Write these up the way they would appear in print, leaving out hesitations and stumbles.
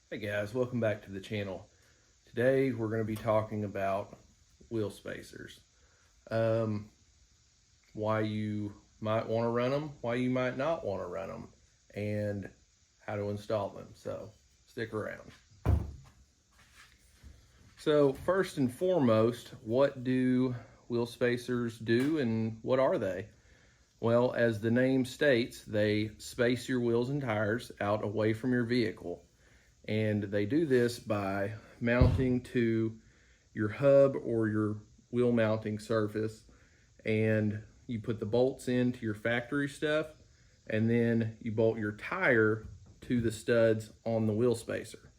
Hey guys, welcome back to the channel. Today we're going to be talking about wheel spacers. Why you might want to run them, why you might not want to run them, and how to install them. So stick around. So first and foremost, what do wheel spacers do and what are they? Well, as the name states, they space your wheels and tires out away from your vehicle. And they do this by mounting to your hub or your wheel mounting surface, and you put the bolts into your factory stuff, and then you bolt your tire to the studs on the wheel spacer.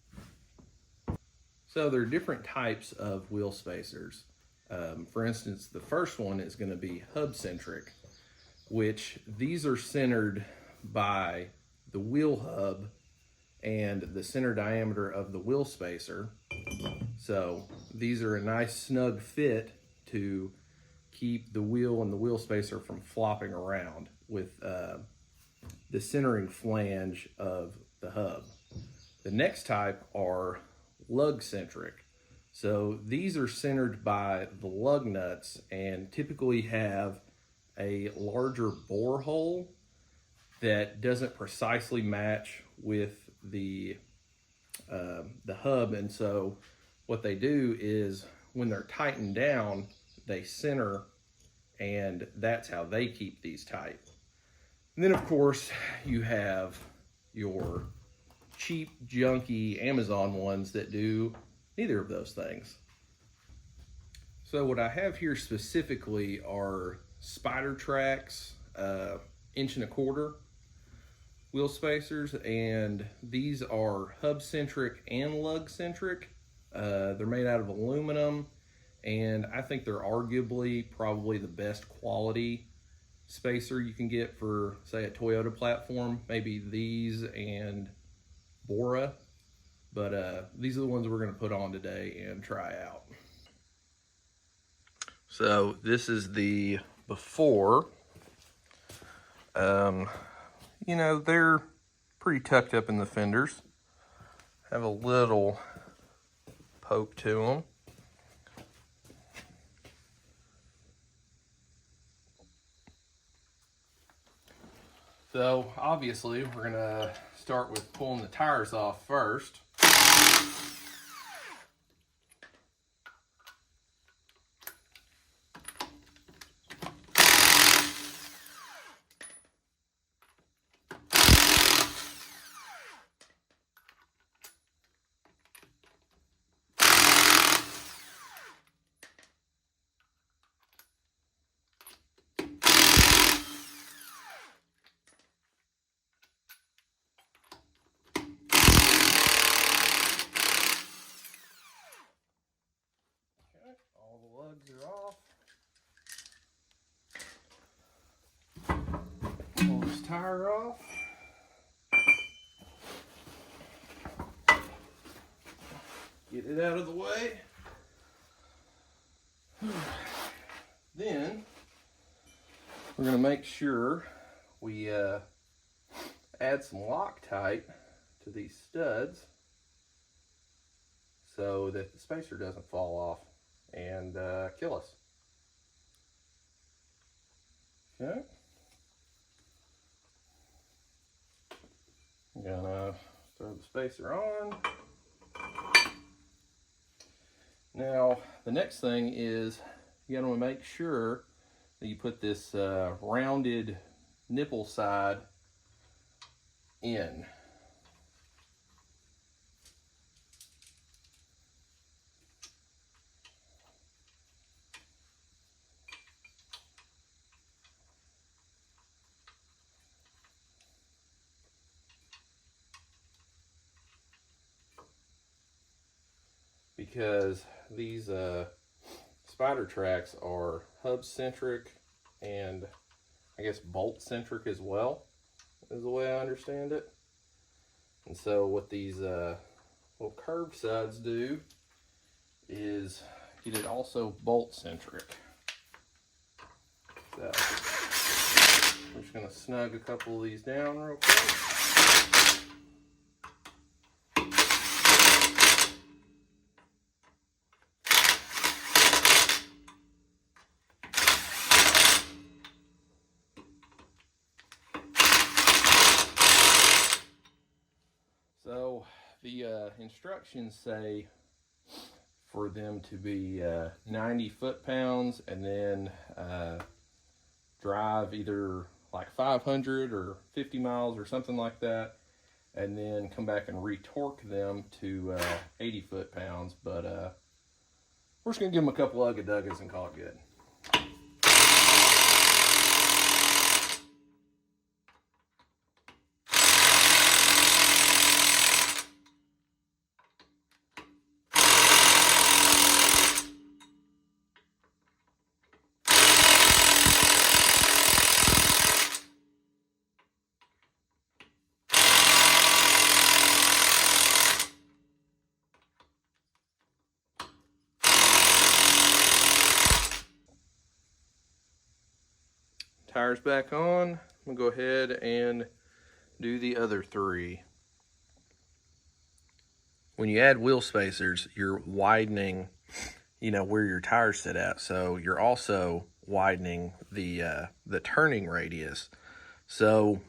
So there are different types of wheel spacers. For instance, the first one is going to be hub centric, which these are centered by the wheel hub and the center diameter of the wheel spacer. So these are a nice snug fit to keep the wheel and the wheel spacer from flopping around with the centering flange of the hub. The next type are lug centric. So these are centered by the lug nuts and typically have a larger bore hole that doesn't precisely match with the hub, and so what they do is when they're tightened down, they center, and that's how they keep these tight. And then of course you have your cheap, junky Amazon ones that do neither of those things. So what I have here specifically are Spider Tracks 1.25 inch wheel spacers, and these are hub centric and lug centric. They're made out of aluminum, and I think they're arguably probably the best quality spacer you can get for, say, a Toyota platform. Maybe these and Bora, but these are the ones we're going to put on today and try out. So this is the before. You know, they're pretty tucked up in the fenders. Have a little poke to them. So obviously we're gonna start with pulling the tires off first. All the lugs are off. Pull this tire off. Get it out of the way. Then we're going to make sure we add some Loctite to these studs so that the spacer doesn't fall off and kill us. Okay. I'm gonna throw the spacer on. Now, the next thing is you gotta make sure that you put this rounded nipple side in. Because these Spider Tracks are hub centric and I guess bolt centric as well, is the way I understand it. And so what these little curved sides do is get it also bolt centric. So we're just going to snug a couple of these down real quick. The instructions say for them to be 90 foot-pounds, and then drive either like 500 or 50 miles or something like that, and then come back and retorque them to 80 foot-pounds. But we're just gonna give them a couple ugga-duggas and call it good. Tires back on. I'm gonna go ahead and do the other three. When you add wheel spacers, you're widening, where your tires sit at. So you're also widening the turning radius. So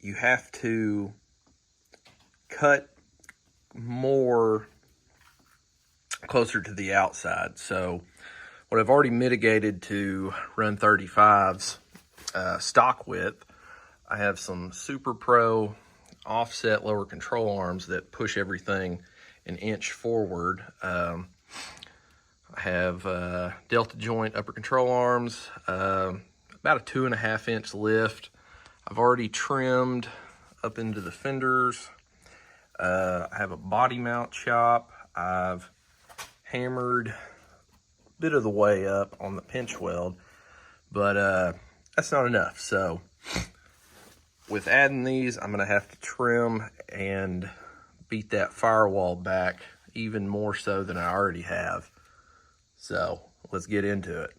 you have to cut more closer to the outside. So what I've already mitigated to run 35s stock width, I have some Super Pro offset lower control arms that push everything an inch forward. I have delta joint upper control arms, about a 2.5 inch lift. I've already trimmed up into the fenders. I have a body mount chop. I've hammered a bit of the way up on the pinch weld, but that's not enough. So with adding these, I'm gonna have to trim and beat that firewall back even more so than I already have. So let's get into it.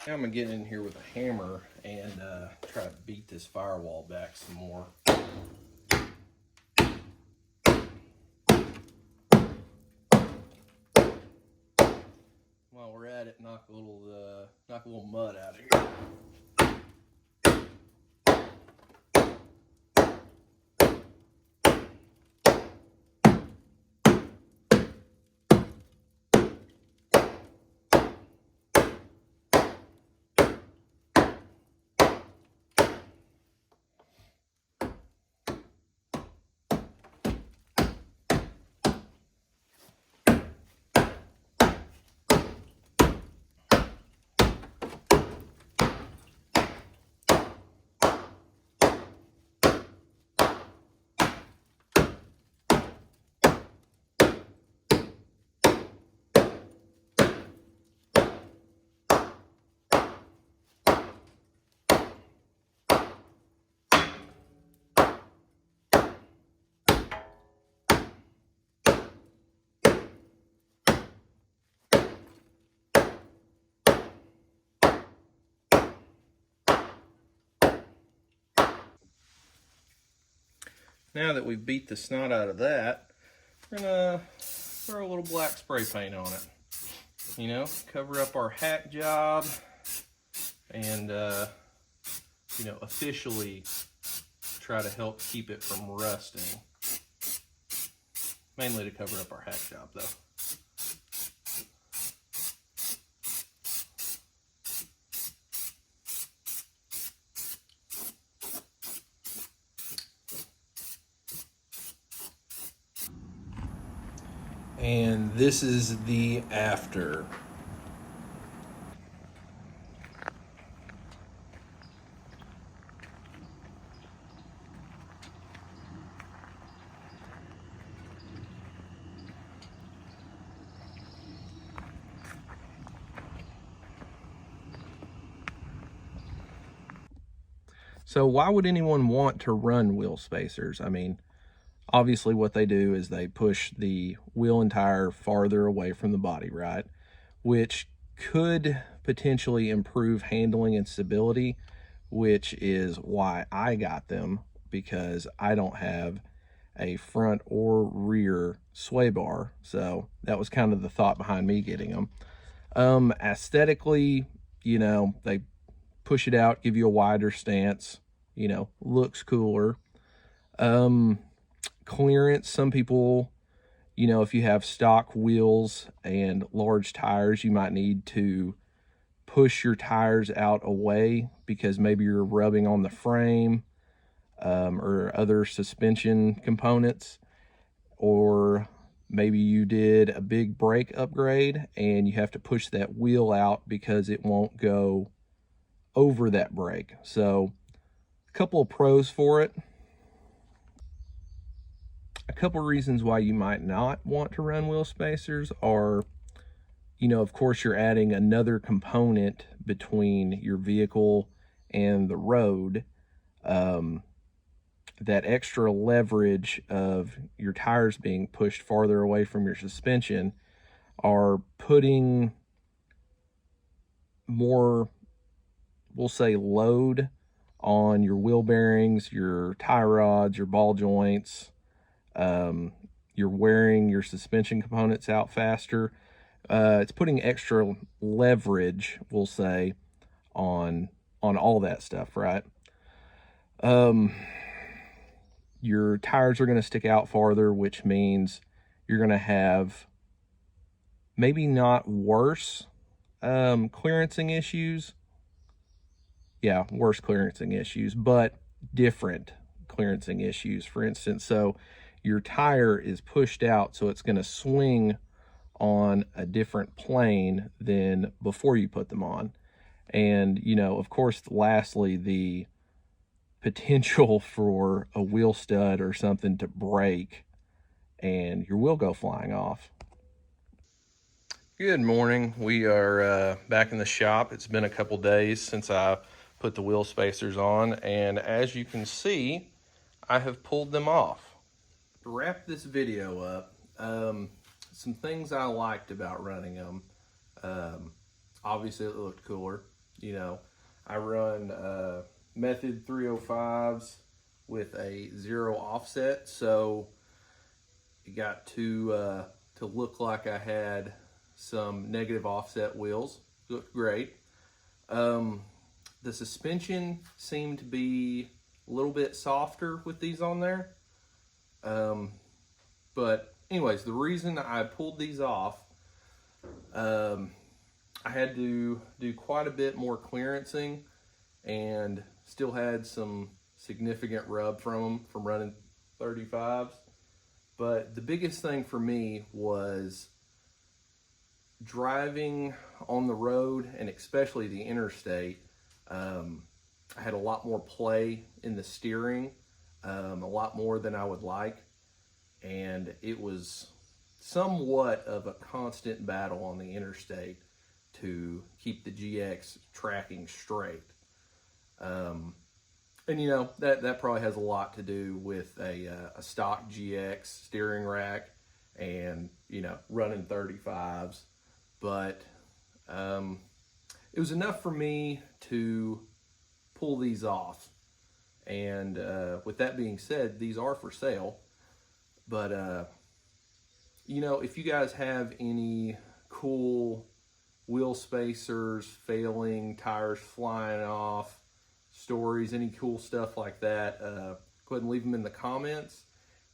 Now I'm gonna get in here with a hammer and try to beat this firewall back some more. While we're at it, knock a little mud out of here. Now that we've beat the snot out of that, we're gonna throw a little black spray paint on it. Cover up our hack job and, officially try to help keep it from rusting. Mainly to cover up our hack job though. And this is the after. So why would anyone want to run wheel spacers? I mean, obviously what they do is they push the wheel and tire farther away from the body, right? Which could potentially improve handling and stability, which is why I got them, because I don't have a front or rear sway bar. So that was kind of the thought behind me getting them. Aesthetically, they push it out, give you a wider stance, looks cooler. Clearance, some people, if you have stock wheels and large tires, you might need to push your tires out away because maybe you're rubbing on the frame or other suspension components, or maybe you did a big brake upgrade and you have to push that wheel out because it won't go over that brake. So a couple of pros for it. A couple reasons why you might not want to run wheel spacers are, of course, you're adding another component between your vehicle and the road. That extra leverage of your tires being pushed farther away from your suspension are putting more, we'll say, load on your wheel bearings, your tie rods, your ball joints. You're wearing your suspension components out faster. It's putting extra leverage, we'll say, on all that stuff, right? Your tires are going to stick out farther, which means you're going to have maybe not worse clearancing issues. Yeah, worse clearancing issues, but different clearancing issues. For instance, so your tire is pushed out, so it's going to swing on a different plane than before you put them on. And, of course, lastly, the potential for a wheel stud or something to break and your wheel go flying off. Good morning. We are back in the shop. It's been a couple days since I put the wheel spacers on, and as you can see, I have pulled them off. To wrap this video up, some things I liked about running them. Obviously, it looked cooler. I run Method 305s with a 0 offset, so it got to look like I had some negative offset wheels. It looked great. The suspension seemed to be a little bit softer with these on there. But anyways, the reason I pulled these off, I had to do quite a bit more clearancing and still had some significant rub from them from running 35s. But the biggest thing for me was driving on the road, and especially the interstate. I had a lot more play in the steering, a lot more than I would like, and it was somewhat of a constant battle on the interstate to keep the GX tracking straight. And that probably has a lot to do with a stock GX steering rack and running 35s, but it was enough for me to pull these off. And with that being said, these are for sale. But if you guys have any cool wheel spacers failing, tires flying off stories, any cool stuff like that, go ahead and leave them in the comments,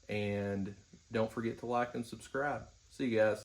and don't forget to like and subscribe. See you guys.